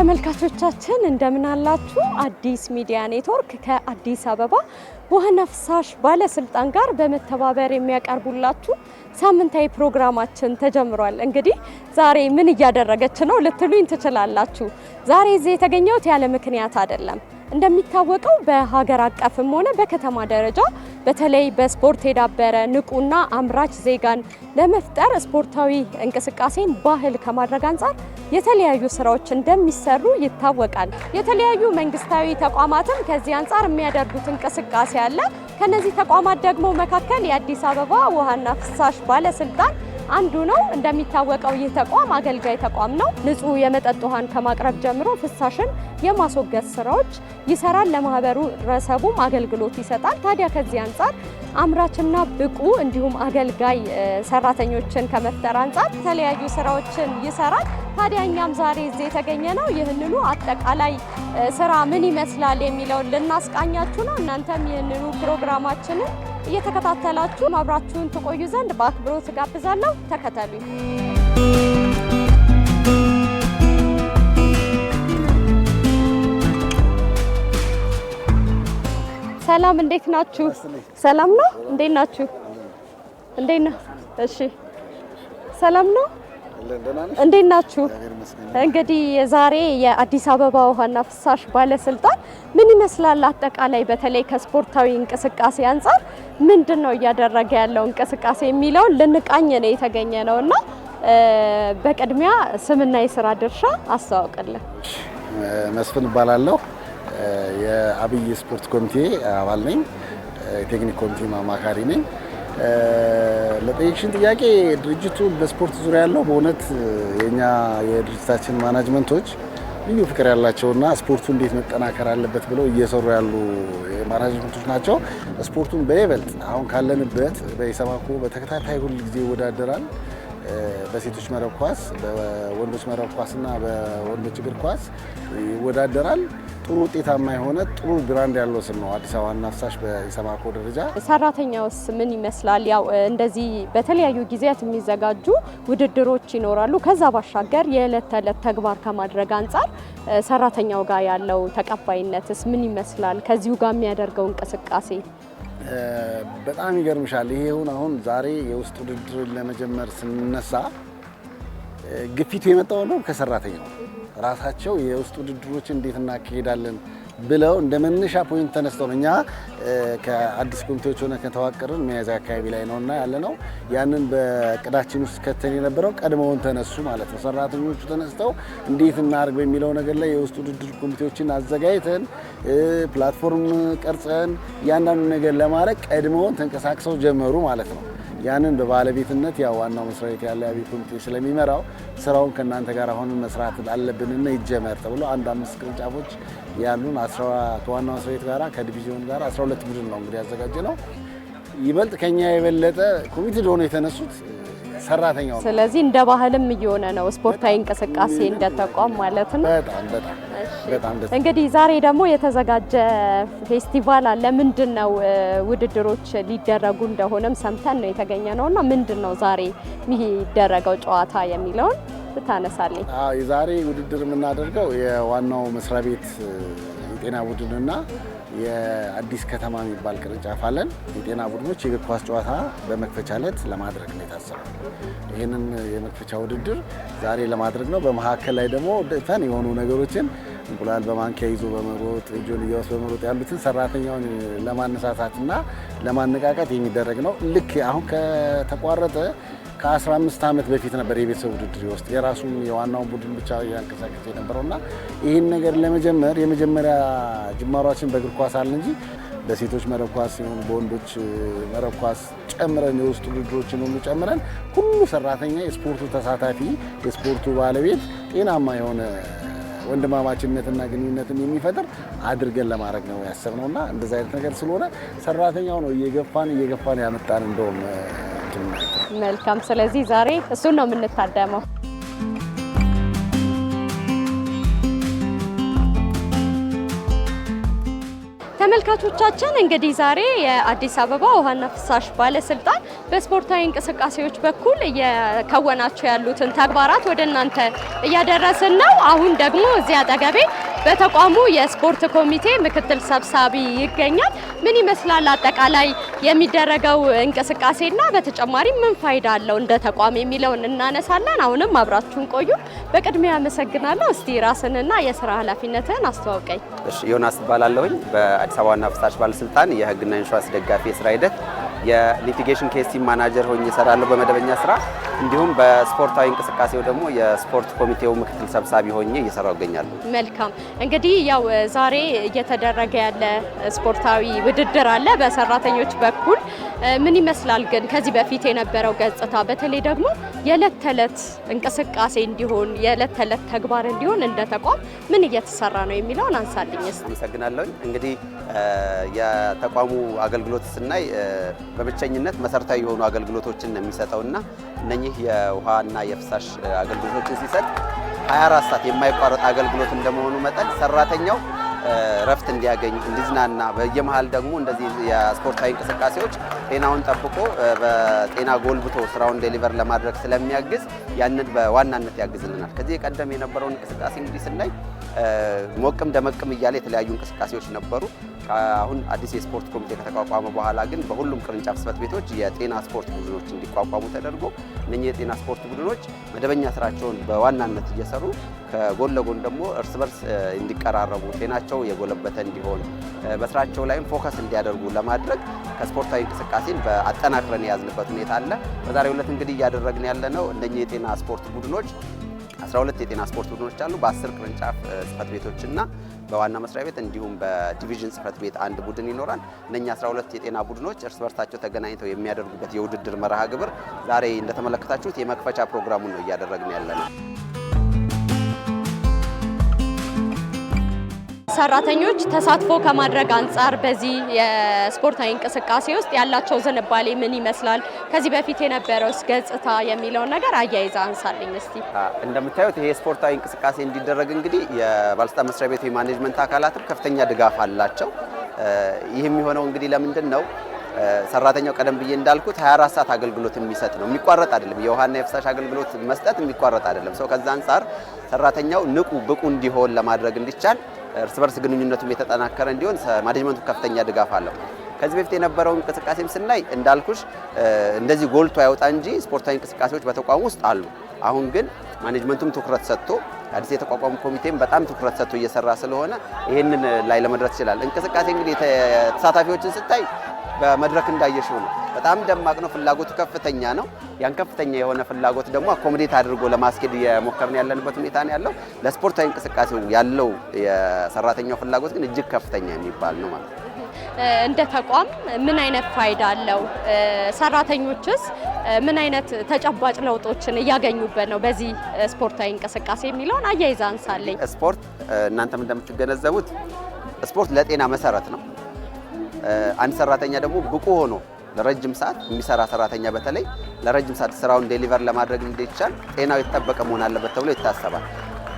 ተመልካቾቻችን እንደምን አላችሁ? አዲስ ሚዲያ ኔትወርክ ከአዲስ አበባ ውሃና ፍሳሽ ባለስልጣን ጋር በመተባበር የሚያቀርቡላችሁ ሳምንታዊ ፕሮግራማችን ተጀምሯል። እንግዲህ ዛሬ ምን እያደረገች ነው ልትሉኝ ትችላላችሁ። ዛሬ እዚህ የተገኘሁት ያለ ምክንያት አይደለም። እንደሚታወቀው በሀገር አቀፍም ሆነ በከተማ ደረጃ በተለይ በስፖርት የዳበረ ንቁና አምራች ዜጋን ለመፍጠር ስፖርታዊ እንቅስቃሴን ባህል ከማድረግ አንጻር የተለያዩ ስራዎች እንደሚሰሩ ይታወቃል። የተለያዩ መንግስታዊ ተቋማትም ከዚህ አንጻር የሚያደርጉት እንቅስቃሴ አለ። ከነዚህ ተቋማት ደግሞ መካከል የአዲስ አበባ ውሃና ፍሳሽ ባለስልጣን አንዱ ነው። እንደሚታወቀው ይህ ተቋም አገልጋይ ተቋም ነው። ንጹህ የመጠጥ ውሃን ከማቅረብ ጀምሮ ፍሳሽን የማስወገድ ስራዎች ይሰራል። ለማህበረሰቡም አገልግሎት ይሰጣል። ታዲያ ከዚህ አንጻር አምራችና ብቁ እንዲሁም አገልጋይ ሰራተኞችን ከመፍጠር አንጻር የተለያዩ ስራዎችን ይሰራል። ታዲያ እኛም ዛሬ እዚህ የተገኘ ነው ይህንኑ አጠቃላይ ስራ ምን ይመስላል የሚለውን ልናስቃኛችሁ ነው። እናንተም ይህንኑ ፕሮግራማችንን እየተከታተላችሁ አብራችሁን ትቆዩ ዘንድ በአክብሮት ጋብዛለሁ። ተከተሉኝ። ሰላም፣ እንዴት ናችሁ? ሰላም ነው? እንዴት ናችሁ? እንዴት ነው? እሺ፣ ሰላም ነው? እንዴት ናችሁ? እንግዲህ ዛሬ የአዲስ አበባ ውሃና ፍሳሽ ባለስልጣን ምን ይመስላል አጠቃላይ በተለይ ከስፖርታዊ እንቅስቃሴ አንጻር ምንድነው እያደረገ ያለው እንቅስቃሴ የሚለውን ልንቃኝ ነው የተገኘ ነውና በቅድሚያ ስምና የስራ ድርሻ አስተዋውቅልን። መስፍን እባላለሁ። የአብይ ስፖርት ኮሚቴ አባል ነኝ። የቴክኒክ ኮሚቴ አማካሪ ነኝ። ለጠየቅሽን ጥያቄ ድርጅቱ በስፖርት ዙሪያ ያለው በእውነት የኛ የድርጅታችን ማናጅመንቶች ልዩ ፍቅር ያላቸውና ስፖርቱ እንዴት መጠናከር አለበት ብለው እየሰሩ ያሉ ማናጅመንቶች ናቸው። ስፖርቱን በይበልጥ አሁን ካለንበት በኢሰማኮ በተከታታይ ሁሉ ጊዜ ይወዳደራል። በሴቶች መረብ ኳስ፣ በወንዶች መረብ ኳስና በወንዶች እግር ኳስ ይወዳደራል። ጥሩ ውጤታማ የሆነ ጥሩ ብራንድ ያለው ስም ነው አዲስ አበባ ውሃና ፍሳሽ በኢሰማኮ ደረጃ። ሰራተኛውስ ምን ይመስላል? ያው እንደዚህ በተለያዩ ጊዜያት የሚዘጋጁ ውድድሮች ይኖራሉ። ከዛ ባሻገር የዕለት ተዕለት ተግባር ከማድረግ አንጻር ሰራተኛው ጋር ያለው ተቀባይነትስ ምን ይመስላል? ከዚሁ ጋር የሚያደርገው እንቅስቃሴ በጣም ይገርምሻል። ይሄውን አሁን ዛሬ የውስጥ ውድድር ለመጀመር ስንነሳ ግፊቱ የመጣው ነው ከሰራተኛው ራሳቸው የውስጥ ውድድሮችን እንዴት እናካሄዳለን ብለው እንደ መነሻ ፖይንት ተነስተው እኛ ከአዲስ ኮሚቴዎች ሆነ ከተዋቀርን ሚያዝያ አካባቢ ላይ ነውና ያለነው ያንን በቅዳችን ውስጥ ከተን የነበረው ቀድመውን ተነሱ ማለት ነው። ሰራተኞቹ ተነስተው እንዴት እናርግ በሚለው ነገር ላይ የውስጥ ውድድር ኮሚቴዎችን አዘጋጅተን ፕላትፎርም ቀርጸን ያንዳንዱ ነገር ለማድረግ ቀድመውን ተንቀሳቅሰው ጀመሩ ማለት ነው። ያንን በባለቤትነት ያው ዋናው መስሪያ ቤት ያለ አብይ ኮሚቴ ስለሚመራው ስራውን ከናንተ ጋር አሁን መስራት አለብንና ይጀመር ተብሎ 5 ቅርንጫፎች ያሉን 10 ከዋናው መስሪያ ቤት ጋራ ከዲቪዥን ጋራ 12 ቡድን ነው እንግዲህ ያዘጋጀነው። ይበልጥ ከኛ የበለጠ ኮሚቴ ሆኖ የተነሱት ሰራተኛው ነው። ስለዚህ እንደ ባህልም እየሆነ ነው ስፖርታዊ እንቅስቃሴ እንደ ተቋም ማለት ነው። በጣም ደስ እንግዲህ ዛሬ ደግሞ የተዘጋጀ ፌስቲቫል አለ። ምንድነው ውድድሮች ሊደረጉ እንደሆነም ሰምተን ነው የተገኘነውና ምንድነው ዛሬ የሚደረገው ጨዋታ የሚለውን ብታነሳልኝ። የዛሬ ውድድር የምናደርገው የዋናው መስሪያ ቤት የጤና ቡድንና የአዲስ ከተማ የሚባል ቅርንጫፍ አለን። የጤና ቡድኖች የእግር ኳስ ጨዋታ በመክፈቻ ዕለት ለማድረግ ነው የታሰበው። ይህንን የመክፈቻ ውድድር ዛሬ ለማድረግ ነው። በመካከል ላይ ደግሞ ፈን የሆኑ ነገሮችን እንቁላል በማንኪያ ይዞ በመሮጥ ጆንያ ውስጥ በመሮጥ ያሉትን ሰራተኛውን ለማነሳሳትና ለማነቃቃት የሚደረግ ነው። ልክ አሁን ከተቋረጠ ከ15 ዓመት በፊት ነበር የቤተሰብ ውድድር ውስጥ የራሱን የዋናውን ቡድን ብቻ ያንቀሳቀስ የነበረውና ይህን ነገር ለመጀመር የመጀመሪያ ጅማሯችን በእግር ኳስ አለ እንጂ በሴቶች መረብ ኳስ ሲሆን በወንዶች መረብ ኳስ ጨምረን የውስጥ ውድድሮችን ሁሉ ጨምረን ሁሉ ሰራተኛ የስፖርቱ ተሳታፊ የስፖርቱ ባለቤት ጤናማ የሆነ ወንድማማችነትና ግንኙነትን የሚፈጥር አድርገን ለማድረግ ነው ያሰብነውና እንደዛ አይነት ነገር ስለሆነ ሰራተኛው ነው እየገፋን ያመጣን እንደውም መልካም። ስለዚህ ዛሬ እሱን ነው የምንታደመው። ተመልካቾቻችን እንግዲህ ዛሬ የአዲስ አበባ ውሃና ፍሳሽ ባለስልጣን በስፖርታዊ እንቅስቃሴዎች በኩል እየከወናቸው ያሉትን ተግባራት ወደ እናንተ እያደረስን ነው። አሁን ደግሞ እዚህ አጠገቤ በተቋሙ የስፖርት ኮሚቴ ምክትል ሰብሳቢ ይገኛል። ምን ይመስላል አጠቃላይ የሚደረገው እንቅስቃሴና በተጨማሪ ምን ፋይዳ አለው እንደ ተቋም የሚለውን እናነሳለን። አሁንም አብራችሁን ቆዩ። በቅድሚያ አመሰግናለሁ። እስቲ ራስንና የስራ ኃላፊነትን አስተዋውቀኝ። እሺ፣ ዮናስ እባላለሁኝ በአዲስ አበባ ዋና ፍሳሽ ባለስልጣን የህግና ኢንሹራንስ ደጋፊ የስራ ሂደት የሊቲጌሽን ኬስ ቲም ማናጀር ሆኜ እሰራለሁ በመደበኛ ስራ። እንዲሁም በስፖርታዊ እንቅስቃሴው ደግሞ የስፖርት ኮሚቴው ምክትል ሰብሳቢ ሆኜ እየሰራሁ እገኛለሁ። መልካም። እንግዲህ ያው ዛሬ እየተደረገ ያለ ስፖርታዊ ውድድር አለ በሰራተኞች በኩል ምን ይመስላል ግን ከዚህ በፊት የነበረው ገጽታ በተለይ ደግሞ የዕለት ተዕለት እንቅስቃሴ እንዲሆን የዕለት ተዕለት ተግባር እንዲሆን እንደ ተቋም ምን እየተሰራ ነው የሚለውን አንሳልኝ እስቲ። አመሰግናለሁ። እንግዲህ የተቋሙ አገልግሎት ስናይ በብቸኝነት መሰረታዊ የሆኑ አገልግሎቶችን ነው የሚሰጠውና እነኚህ የውሃና የፍሳሽ አገልግሎቶችን ሲሰጥ 24 ሰዓት የማይቋረጥ አገልግሎት እንደመሆኑ መጠን ሰራተኛው ረፍት እንዲያገኝ እንዲዝናና በየመሃል ደግሞ እንደዚህ የስፖርታዊ እንቅስቃሴዎች ጤናውን ጠብቆ በጤና ጎልብቶ ስራውን ዴሊቨር ለማድረግ ስለሚያግዝ ያንን በዋናነት ያግዝልናል። ከዚህ ቀደም የነበረውን እንቅስቃሴ እንግዲህ ስናይ ሞቅም ደመቅም እያለ የተለያዩ እንቅስቃሴዎች ነበሩ። አሁን አዲስ የስፖርት ኮሚቴ ከተቋቋመ በኋላ ግን በሁሉም ቅርንጫፍ ጽሕፈት ቤቶች የጤና ስፖርት ቡድኖች እንዲቋቋሙ ተደርጎ እነኚህ የጤና ስፖርት ቡድኖች መደበኛ ስራቸውን በዋናነት እየሰሩ ከጎን ለጎን ደግሞ እርስ በርስ እንዲቀራረቡ ጤናቸው የጎለበተ እንዲሆን በስራቸው ላይም ፎከስ እንዲያደርጉ ለማድረግ ከስፖርታዊ እንቅስቃሴን በአጠናክረን የያዝንበት ሁኔታ አለ። በዛሬው ዕለት እንግዲህ እያደረግን ያለነው እነኚህ የጤና ስፖርት ቡድኖች 12 የጤና ስፖርት ቡድኖች አሉ። በ10 ቅርንጫፍ ጽሕፈት ቤቶችና በዋና መስሪያ ቤት እንዲሁም በዲቪዥን ጽሕፈት ቤት አንድ ቡድን ይኖራል። እነኛ 12 የጤና ቡድኖች እርስ በርሳቸው ተገናኝተው የሚያደርጉበት የውድድር መርሃ ግብር ዛሬ እንደተመለከታችሁት የመክፈቻ ፕሮግራሙን ነው እያደረግን ያለነው። ሰራተኞች ተሳትፎ ከማድረግ አንጻር በዚህ የስፖርታዊ እንቅስቃሴ ውስጥ ያላቸው ዝንባሌ ምን ይመስላል፣ ከዚህ በፊት የነበረውስ ገጽታ የሚለውን ነገር አያይዛ አንሳልኝ እስቲ። እንደምታዩት ይሄ ስፖርታዊ እንቅስቃሴ እንዲደረግ እንግዲህ የባለስልጣን መስሪያ ቤቱ የማኔጅመንት አካላትም ከፍተኛ ድጋፍ አላቸው። ይህ የሚሆነው እንግዲህ ለምንድን ነው? ሰራተኛው ቀደም ብዬ እንዳልኩት 24 ሰዓት አገልግሎት የሚሰጥ ነው፣ የሚቋረጥ አይደለም። የውሃና የፍሳሽ አገልግሎት መስጠት የሚቋረጥ አይደለም። ሰው ከዛ አንጻር ሰራተኛው ንቁ ብቁ እንዲሆን ለማድረግ እንዲቻል እርስ በርስ ግንኙነቱም የተጠናከረ እንዲሆን ማኔጅመንቱ ከፍተኛ ድጋፍ አለው። ከዚህ በፊት የነበረው እንቅስቃሴም ስናይ እንዳልኩሽ እንደዚህ ጎልቶ አይወጣ እንጂ ስፖርታዊ እንቅስቃሴዎች በተቋሙ ውስጥ አሉ። አሁን ግን ማኔጅመንቱም ትኩረት ሰጥቶ አዲስ የተቋቋሙ ኮሚቴም በጣም ትኩረት ሰጥቶ እየሰራ ስለሆነ ይሄንን ላይ ለመድረስ ይችላል። እንቅስቃሴ እንግዲህ ተሳታፊዎችን ስታይ በመድረክ እንዳየሽው ነው። በጣም ደማቅ ነው። ፍላጎቱ ከፍተኛ ነው። ያን ከፍተኛ የሆነ ፍላጎት ደግሞ አኮሞዴት አድርጎ ለማስኬድ እየሞከርን ያለንበት ሁኔታ ነው ያለው። ለስፖርታዊ እንቅስቃሴው ያለው የሰራተኛው ፍላጎት ግን እጅግ ከፍተኛ የሚባል ነው ማለት ነው። እንደ ተቋም ምን አይነት ፋይዳ አለው? ሰራተኞችስ ምን አይነት ተጨባጭ ለውጦችን እያገኙበት ነው በዚህ ስፖርታዊ እንቅስቃሴ የሚለውን አያይዛ አንሳለኝ። ስፖርት እናንተም እንደምትገነዘቡት ስፖርት ለጤና መሰረት ነው። አንድ ሰራተኛ ደግሞ ብቁ ሆኖ ለረጅም ሰዓት የሚሰራ ሰራተኛ በተለይ ለረጅም ሰዓት ስራውን ዴሊቨር ለማድረግ እንዲቻል ጤናው የተጠበቀ መሆን አለበት ተብሎ ይታሰባል።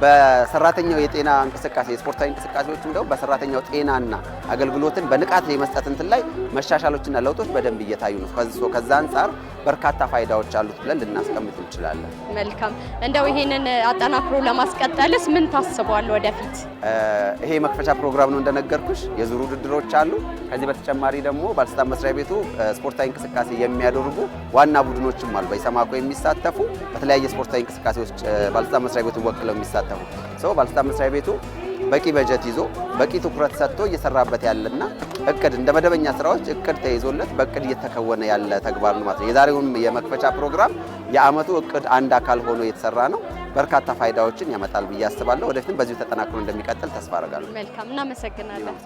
በሰራተኛው የጤና እንቅስቃሴ የስፖርታዊ እንቅስቃሴዎችም ደግሞ በሰራተኛው ጤናና አገልግሎትን በንቃት የመስጠት እንትን ላይ መሻሻሎችና ለውጦች በደንብ እየታዩ ነው። ከዛ አንጻር በርካታ ፋይዳዎች አሉት ብለን ልናስቀምጥ እንችላለን። መልካም። እንደው ይሄንን አጠናክሮ ለማስቀጠልስ ምን ታስቧል ወደፊት? ይሄ መክፈቻ ፕሮግራም ነው እንደነገርኩሽ። የዙር ውድድሮች አሉ። ከዚህ በተጨማሪ ደግሞ ባለስልጣን መስሪያ ቤቱ ስፖርታዊ እንቅስቃሴ የሚያደርጉ ዋና ቡድኖችም አሉ። በኢሰማኮ የሚሳተፉ በተለያየ ስፖርታዊ እንቅስቃሴዎች ባለስልጣን መስሪያ ቤቱን ወክለው የሚሳተፉ ባለስልጣን መስሪያ ቤቱ በቂ በጀት ይዞ በቂ ትኩረት ሰጥቶ እየሰራበት ያለና እቅድ እንደ መደበኛ ስራዎች እቅድ ተይዞለት በእቅድ እየተከወነ ያለ ተግባር ነው ማለት ነው። የዛሬውን የመክፈቻ ፕሮግራም የአመቱ እቅድ አንድ አካል ሆኖ የተሰራ ነው። በርካታ ፋይዳዎችን ያመጣል ብዬ አስባለሁ። ወደፊትም በዚሁ ተጠናክሮ እንደሚቀጥል ተስፋ አደርጋለሁ። መልካም፣ እናመሰግናለን።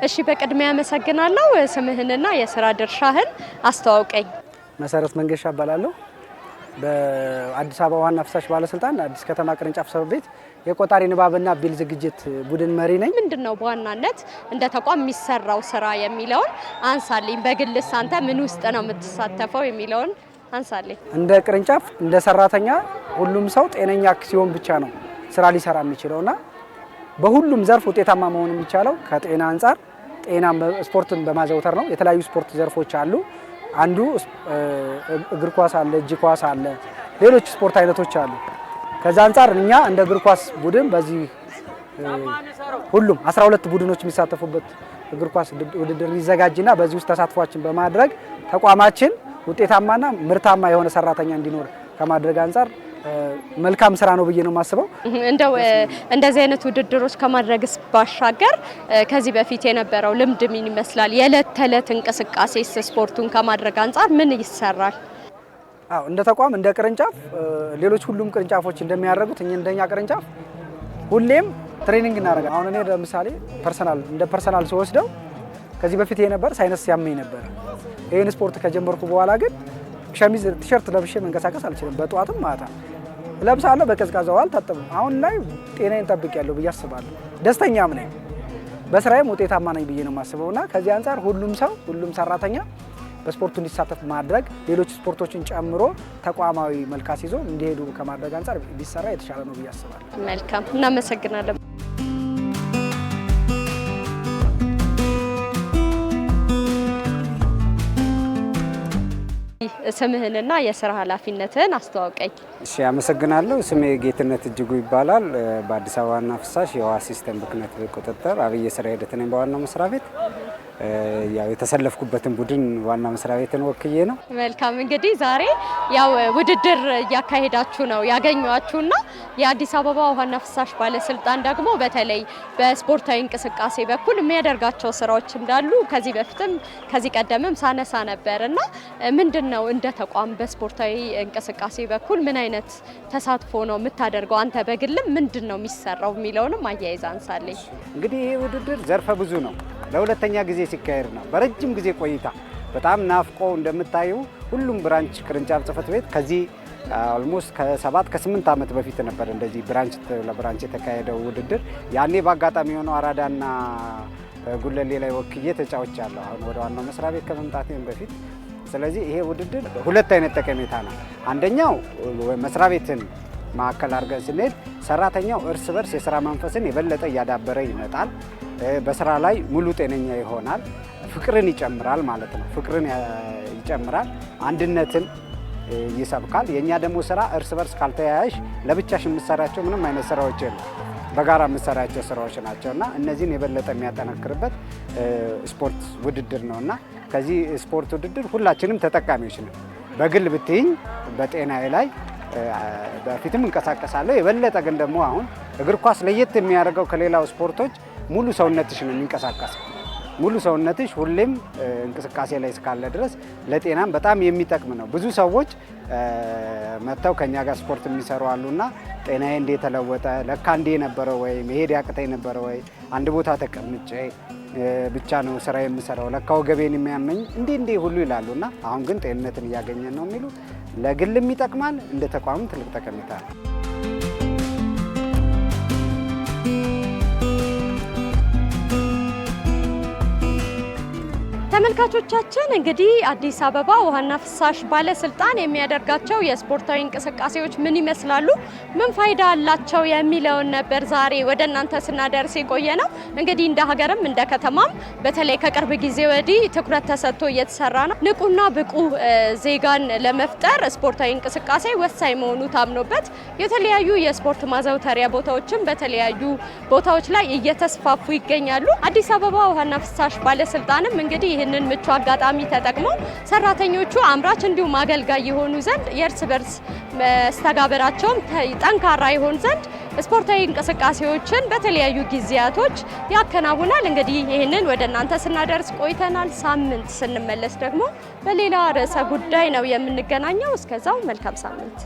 እሺ፣ በቅድሚያ አመሰግናለሁ። ስምህንና የስራ ድርሻህን አስተዋውቀኝ። መሰረት መንገሻ እባላለሁ። በአዲስ አበባ ዋና ፍሳሽ ባለስልጣን አዲስ ከተማ ቅርንጫፍ ጽሕፈት ቤት የቆጣሪ ንባብና ቢል ዝግጅት ቡድን መሪ ነኝ። ምንድነው በዋናነት እንደ ተቋም የሚሰራው ስራ የሚለውን አንሳልኝ። በግልስ አንተ ምን ውስጥ ነው የምትሳተፈው የሚለውን አንሳልኝ። እንደ ቅርንጫፍ እንደ ሰራተኛ ሁሉም ሰው ጤነኛ ሲሆን ብቻ ነው ስራ ሊሰራ የሚችለውና በሁሉም ዘርፍ ውጤታማ መሆን የሚቻለው ከጤና አንጻር ስፖርትን በማዘውተር ነው። የተለያዩ ስፖርት ዘርፎች አሉ። አንዱ እግር ኳስ አለ፣ እጅ ኳስ አለ፣ ሌሎች ስፖርት አይነቶች አሉ። ከዛ አንጻር እኛ እንደ እግር ኳስ ቡድን በዚህ ሁሉም 12 ቡድኖች የሚሳተፉበት እግር ኳስ ውድድር ይዘጋጅና በዚህ ውስጥ ተሳትፏችን በማድረግ ተቋማችን ውጤታማና ምርታማ የሆነ ሰራተኛ እንዲኖር ከማድረግ አንጻር መልካም ስራ ነው ብዬ ነው የማስበው። እንደው እንደዚህ አይነት ውድድሮች ከማድረግስ ባሻገር ከዚህ በፊት የነበረው ልምድ ምን ይመስላል? የዕለት ተዕለት እንቅስቃሴ ስፖርቱን ከማድረግ አንጻር ምን ይሰራል? አዎ እንደ ተቋም እንደ ቅርንጫፍ ሌሎች ሁሉም ቅርንጫፎች እንደሚያደርጉት እንደኛ ቅርንጫፍ ሁሌም ትሬኒንግ እናደርጋለን። አሁን እኔ ለምሳሌ እንደ ፐርሰናል ሲወስደው ከዚህ በፊት የነበር ሳይነስ ያመኝ ነበር። ይሄን ስፖርት ከጀመርኩ በኋላ ግን ሸሚዝ ቲሸርት ለብሼ መንቀሳቀስ አልችልም። በጧትም ማታ ለብሳለሁ፣ በቀዝቃዛ ውሃ አልታጠብም። አሁን ላይ ጤናዬን ጠብቄያለሁ ብዬ አስባለሁ። ደስተኛም ነኝ፣ በስራዬም ውጤታማ ነኝ ብዬ ነው የማስበውና ከዚህ አንጻር ሁሉም ሰራተኛ በስፖርቱ እንዲሳተፍ ማድረግ ሌሎች ስፖርቶችን ጨምሮ ተቋማዊ መልክ ይዞ እንዲሄዱ ከማድረግ አንጻር ቢሰራ የተሻለ ነው ብዬ አስባለሁ። መልካም፣ እናመሰግናለን። ስምህንና የስራ ኃላፊነትን አስተዋውቀኝ። እሺ፣ አመሰግናለሁ። ስሜ ጌትነት እጅጉ ይባላል። በአዲስ አበባ ዋና ፍሳሽ የውሃ ሲስተም ብክነት ቁጥጥር አብይ የስራ ሂደት ነኝ በዋናው መስሪያ ቤት። ያው የተሰለፍኩበትን ቡድን ዋና መስሪያ ቤትን ወክዬ ነው። መልካም፣ እንግዲህ ዛሬ ያው ውድድር እያካሄዳችሁ ነው ያገኘዋችሁና የአዲስ አበባ ውሃና ፍሳሽ ባለስልጣን ደግሞ በተለይ በስፖርታዊ እንቅስቃሴ በኩል የሚያደርጋቸው ስራዎች እንዳሉ ከዚህ ቀደምም ሳነሳ ነበርና ምንድነው እንደ ተቋም በስፖርታዊ እንቅስቃሴ በኩል ምን አይነት ተሳትፎ ነው የምታደርገው? አንተ በግልም ምንድነው የሚሰራው የሚለውንም አያይዛ አንሳለኝ። እንግዲህ ይህ ውድድር ዘርፈ ብዙ ነው። ለሁለተኛ ጊዜ ሲካሄድ ነው። በረጅም ጊዜ ቆይታ በጣም ናፍቆ እንደምታዩ ሁሉም ብራንች ቅርንጫፍ ጽህፈት ቤት ከዚህ ኦልሞስት ከ7 ከ8 ዓመት በፊት ነበር እንደዚህ ብራንች ለብራንች የተካሄደው ውድድር። ያኔ በአጋጣሚ የሆነው አራዳና ጉለሌ ላይ ወክዬ ተጫውቻለሁ አሁን ወደ ዋናው መስሪያ ቤት ከመምጣቴም በፊት። ስለዚህ ይሄ ውድድር ሁለት አይነት ጠቀሜታ ነው። አንደኛው መስሪያ ቤትን ማዕከል አድርገን ስንሄድ ሰራተኛው እርስ በርስ የስራ መንፈስን የበለጠ እያዳበረ ይመጣል። በስራ ላይ ሙሉ ጤነኛ ይሆናል። ፍቅርን ይጨምራል ማለት ነው። ፍቅርን ይጨምራል፣ አንድነትን ይሰብካል። የኛ ደግሞ ስራ እርስ በርስ ካልተያያሽ ለብቻሽ የምትሰራቸው ምንም አይነት ስራዎች የሉ፣ በጋራ የምትሰራቸው ስራዎች ናቸውና እነዚህን የበለጠ የሚያጠናክርበት ስፖርት ውድድር ነውና ከዚህ ስፖርት ውድድር ሁላችንም ተጠቃሚዎች ነን። በግል ብትይኝ በጤናዬ ላይ በፊትም እንቀሳቀሳለሁ። የበለጠ ግን ደግሞ አሁን እግር ኳስ ለየት የሚያደርገው ከሌላው ስፖርቶች ሙሉ ሰውነትሽ ነው የሚንቀሳቀሰው። ሙሉ ሰውነትሽ ሁሌም እንቅስቃሴ ላይ እስካለ ድረስ ለጤናም በጣም የሚጠቅም ነው። ብዙ ሰዎች መጥተው ከኛ ጋር ስፖርት የሚሰሩ አሉና ጤናዬ እንዴት ተለወጠ፣ ለካ እንዴ ነበረ ወይ መሄድ ያቅተኝ ነበረ ወይ አንድ ቦታ ተቀምጬ ብቻ ነው ስራ የምሰራው፣ ለካ ወገቤን የሚያመኝ እንዴ ሁሉ ይላሉና አሁን ግን ጤንነትን እያገኘን ነው የሚሉ ለግልም ይጠቅማል፣ እንደ ተቋምም ትልቅ ጠቀሜታ ነው። ተመልካቾቻችን እንግዲህ አዲስ አበባ ውሃና ፍሳሽ ባለስልጣን የሚያደርጋቸው የስፖርታዊ እንቅስቃሴዎች ምን ይመስላሉ፣ ምን ፋይዳ አላቸው የሚለውን ነበር ዛሬ ወደ እናንተ ስናደርስ የቆየ ነው። እንግዲህ እንደ ሀገርም እንደ ከተማም በተለይ ከቅርብ ጊዜ ወዲህ ትኩረት ተሰጥቶ እየተሰራ ነው። ንቁና ብቁ ዜጋን ለመፍጠር ስፖርታዊ እንቅስቃሴ ወሳኝ መሆኑ ታምኖበት የተለያዩ የስፖርት ማዘውተሪያ ቦታዎችም በተለያዩ ቦታዎች ላይ እየተስፋፉ ይገኛሉ። አዲስ አበባ ውሃና ፍሳሽ ባለስልጣንም እንግዲህ ይህንን ምቹ አጋጣሚ ተጠቅመው ሰራተኞቹ አምራች እንዲሁም አገልጋይ የሆኑ ዘንድ የእርስ በርስ መስተጋበራቸውም ጠንካራ ይሆን ዘንድ ስፖርታዊ እንቅስቃሴዎችን በተለያዩ ጊዜያቶች ያከናውናል። እንግዲህ ይህንን ወደ እናንተ ስናደርስ ቆይተናል። ሳምንት ስንመለስ ደግሞ በሌላ ርዕሰ ጉዳይ ነው የምንገናኘው። እስከዛው መልካም ሳምንት።